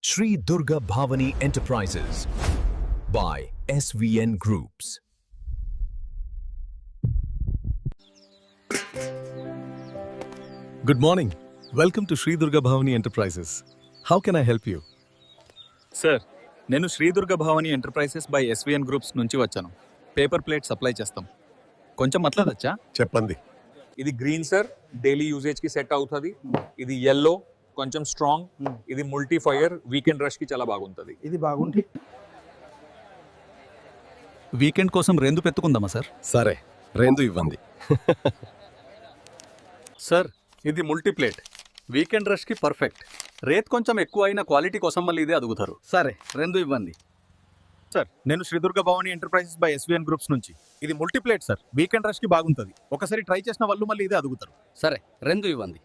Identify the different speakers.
Speaker 1: Sri Durga Bhavani Enterprises by SVN Groups.
Speaker 2: Good morning. Welcome to Sri Durga Bhavani Enterprises. How can I help you?
Speaker 3: Sir నేను Shri Durga Bhavani enterprises by SVN groups నుంచి వచ్చాను. Paper plate supply చేస్తాం. కొంచెం మాట్లాడొచ్చా?
Speaker 2: చెప్పండి.
Speaker 4: ఇది green sir daily usage కి set అవుతుంది. ఇది yellow కొంచెం స్ట్రాంగ్. ఇది మల్టీ ఫైర్ వీకెండ్ రష్ కి చాలా బాగుంటది.
Speaker 5: ఇది బాగుంది.
Speaker 3: వీకెండ్ కోసం రెండు పెట్టుకుందామా సార్?
Speaker 2: సరే, రెండు ఇవ్వండి.
Speaker 3: సార్ ఇది మల్టీ ప్లేట్ వీకెండ్ రష్ కి పర్ఫెక్ట్. రేట్ కొంచెం ఎక్కువ అయిన క్వాలిటీ కోసం మళ్ళీ ఇదే అడుగుతారు. సరే రెండు ఇవ్వండి. సార్ నేను Shri Durga Bhavani enterprises by SVN groups నుంచి. ఇది multi plate sir weekend rush కి బాగుంటది. ఒకసారి ట్రై చేసిన వాళ్ళు మళ్ళీ ఇదే అడుగుతారు.
Speaker 6: సరే రెండు ఇవ్వండి.